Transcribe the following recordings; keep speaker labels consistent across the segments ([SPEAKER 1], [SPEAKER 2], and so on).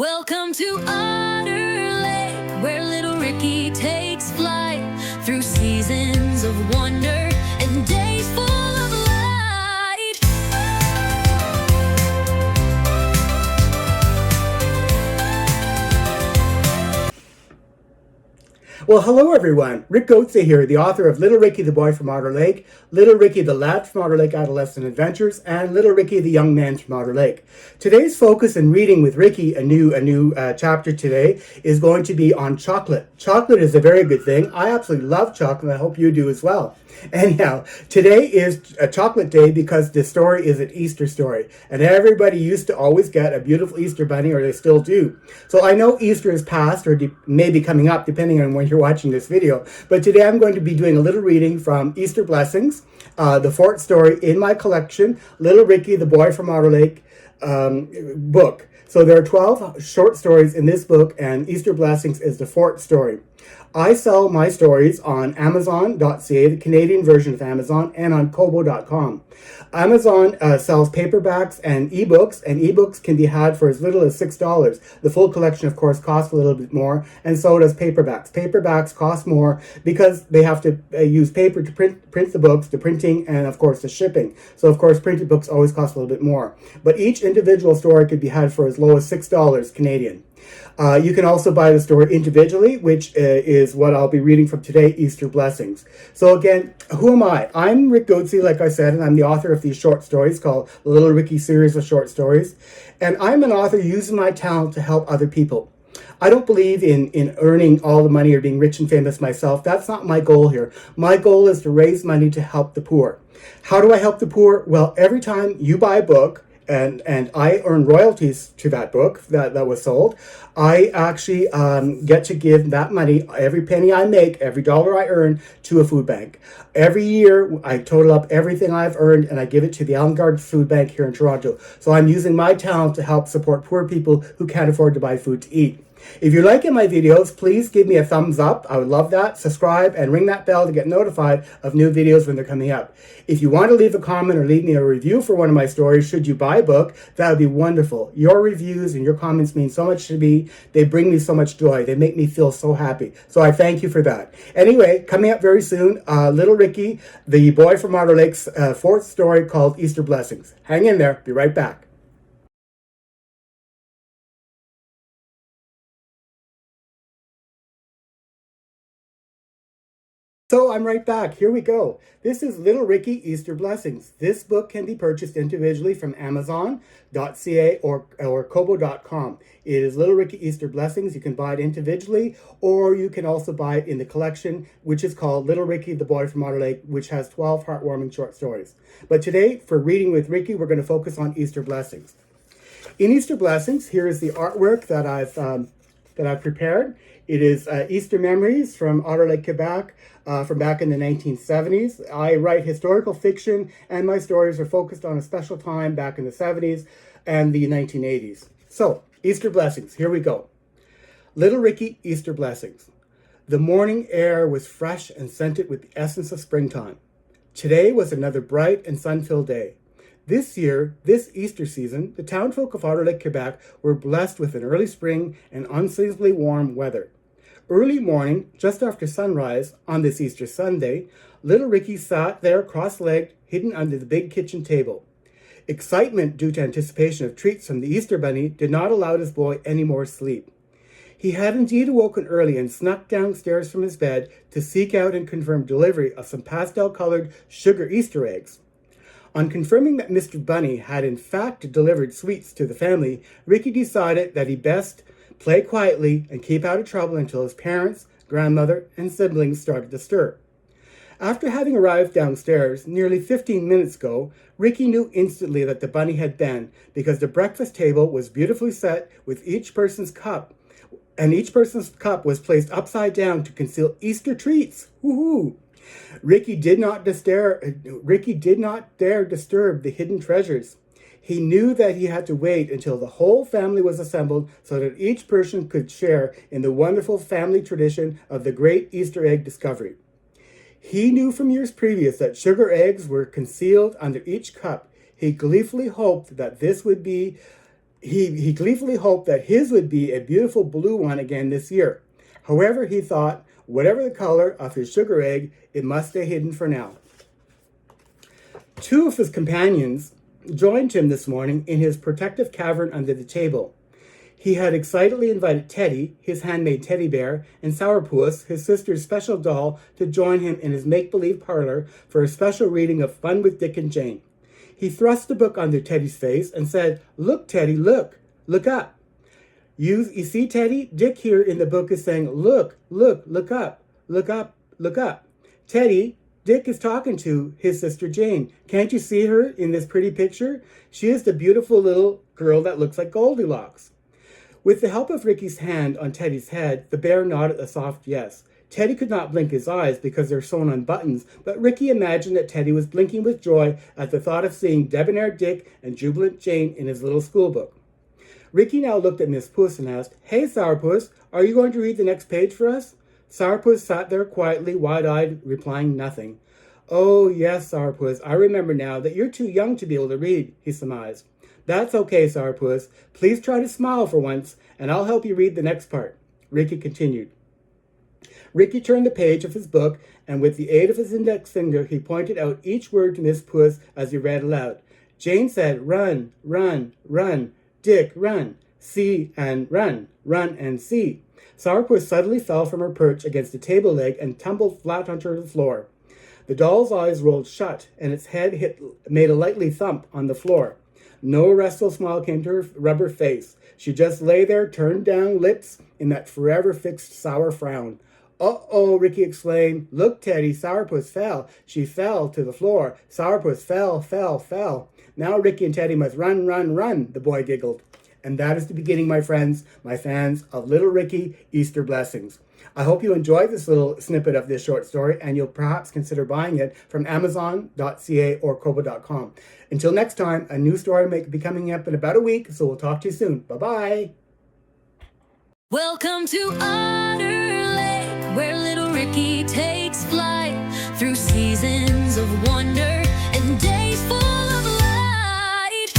[SPEAKER 1] Welcome to Otter Lake, where little Ricky takes flight through seasons of wonder and days full of light.
[SPEAKER 2] Well, hello everyone. Rick Gauthier here, the author of Little Ricky the Boy from Otter Lake, Little Ricky the Lad from Otter Lake Adolescent Adventures, and Little Ricky the Young Man from Otter Lake. Today's focus in reading with Ricky, a new chapter today, is going to be on chocolate. Chocolate is a very good thing. I absolutely love chocolate. I hope you do as well. Anyhow, today is a chocolate day because the story is an Easter story. And everybody used to always get a beautiful Easter bunny, or they still do. So I know Easter is past or may be coming up depending on when you're watching this video. But today I'm going to be doing a little reading from Easter Blessings, the fourth story in my collection, Little Ricky, the Boy from Otter Lake book. So there are 12 short stories in this book, and Easter Blessings is the fourth story. I sell my stories on Amazon.ca, the Canadian version of Amazon, and on Kobo.com. Amazon sells paperbacks and ebooks can be had for as little as $6. The full collection, of course, costs a little bit more, and so does paperbacks. Paperbacks cost more because they have to use paper to print the books, the printing, and of course the shipping. So, of course, printed books always cost a little bit more. But each individual story could be had for as low as $6 Canadian. You can also buy the story individually, which is what I'll be reading from today, Easter Blessings. So again, who am I? I'm Rick Gauthier, like I said, and I'm the author of these short stories called the Little Ricky series of short stories. And I'm an author using my talent to help other people. I don't believe in earning all the money or being rich and famous myself. That's not my goal here. My goal is to raise money to help the poor. How do I help the poor? Well, every time you buy a book, and I earn royalties to that book that was sold, I actually get to give that money, every penny I make, every dollar I earn, to a food bank. Every year, I total up everything I've earned, and I give it to the Allengarde Food Bank here in Toronto. So I'm using my talent to help support poor people who can't afford to buy food to eat. If you're liking my videos, please give me a thumbs up. I would love that. Subscribe and ring that bell to get notified of new videos when they're coming up. If you want to leave a comment or leave me a review for one of my stories, should you buy a book, that would be wonderful. Your reviews and your comments mean so much to me. They bring me so much joy. They make me feel so happy. So I thank you for that. Anyway, coming up very soon, Little Ricky, the Boy from Otter Lake's fourth story called Easter Blessings. Hang in there. Be right back. So I'm right back. Here we go. This is Little Ricky Easter Blessings. This book can be purchased individually from Amazon.ca or Kobo.com. It is Little Ricky Easter Blessings. You can buy it individually, or you can also buy it in the collection, which is called Little Ricky the Boy from Otter Lake, which has 12 heartwarming short stories. But today, for Reading with Ricky, we're going to focus on Easter Blessings. In Easter Blessings, here is the artwork that I've prepared. It is Easter memories from Otter Lake, Quebec, from back in the 1970s. I write historical fiction, and my stories are focused on a special time back in the 70s and the 1980s. So, Easter Blessings, here we go. Little Ricky Easter Blessings. The morning air was fresh and scented with the essence of springtime. Today was another bright and sun-filled day. This year, this Easter season, the townfolk of Otter Lake, Quebec were blessed with an early spring and unseasonably warm weather. Early morning, just after sunrise, on this Easter Sunday, little Ricky sat there cross-legged, hidden under the big kitchen table. Excitement due to anticipation of treats from the Easter Bunny did not allow this boy any more sleep. He had indeed awoken early and snuck downstairs from his bed to seek out and confirm delivery of some pastel-colored sugar Easter eggs. On confirming that Mr. Bunny had in fact delivered sweets to the family, Ricky decided that he best play quietly and keep out of trouble until his parents, grandmother, and siblings started to stir. After having arrived downstairs nearly 15 minutes ago, Ricky knew instantly that the bunny had been, because the breakfast table was beautifully set with each person's cup, and each person's cup was placed upside down to conceal Easter treats. Woohoo! Ricky did not dare disturb the hidden treasures. He knew that he had to wait until the whole family was assembled so that each person could share in the wonderful family tradition of the great Easter egg discovery. He knew from years previous that sugar eggs were concealed under each cup. He gleefully hoped that this would be He gleefully hoped that his would be a beautiful blue one again this year. However, he thought, whatever the color of his sugar egg, it must stay hidden for now. Two of his companions joined him this morning in his protective cavern under the table. He had excitedly invited Teddy, his handmade teddy bear, and Sourpuss, his sister's special doll, to join him in his make-believe parlor for a special reading of Fun with Dick and Jane. He thrust the book under Teddy's face and said, "Look, Teddy, look. Look up. You see, Teddy? Dick here in the book is saying, look up, look up, look up. Teddy, Dick is talking to his sister Jane. Can't you see her in this pretty picture? She is the beautiful little girl that looks like Goldilocks." With the help of Ricky's hand on Teddy's head, the bear nodded a soft yes. Teddy could not blink his eyes because they're sewn on buttons, but Ricky imagined that Teddy was blinking with joy at the thought of seeing debonair Dick and jubilant Jane in his little school book. Ricky now looked at Miss Puss and asked, "Hey, Sourpuss, are you going to read the next page for us?" Sourpuss sat there quietly, wide-eyed, replying nothing. "Oh, yes, Sourpuss, I remember now that you're too young to be able to read," he surmised. "That's okay, Sourpuss. Please try to smile for once, and I'll help you read the next part," Ricky continued. Ricky turned the page of his book, and with the aid of his index finger, he pointed out each word to Miss Puss as he read aloud. Jane said, "Run, run, run. Dick, run. See and run. Run and see." Sourpuss suddenly fell from her perch against a table leg and tumbled flat onto the floor. The doll's eyes rolled shut, and its head made a lightly thump on the floor. No restful smile came to her rubber face. She just lay there, turned down lips in that forever fixed sour frown. "Uh-oh," Ricky exclaimed. "Look, Teddy, Sourpuss fell. She fell to the floor. Sourpuss fell. Now Ricky and Teddy must run, run, run," the boy giggled. And that is the beginning, my friends, my fans, of Little Ricky Easter Blessings. I hope you enjoyed this little snippet of this short story, and you'll perhaps consider buying it from Amazon.ca or Kobo.com. Until next time, a new story may be coming up in about a week, so we'll talk to you soon. Bye-bye.
[SPEAKER 1] Welcome to Otter Lake, where little Ricky takes flight through seasons of wonder and days full of light.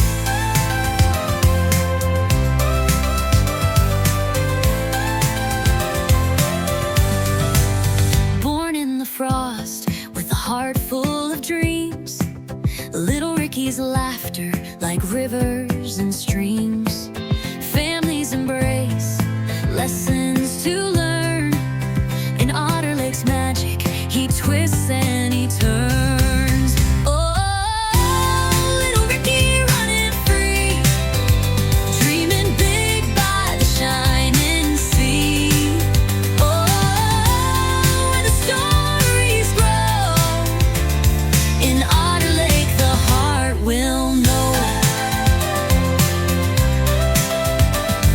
[SPEAKER 1] Born in the frost with a heart full of dreams, little Ricky's laughter like rivers and streams.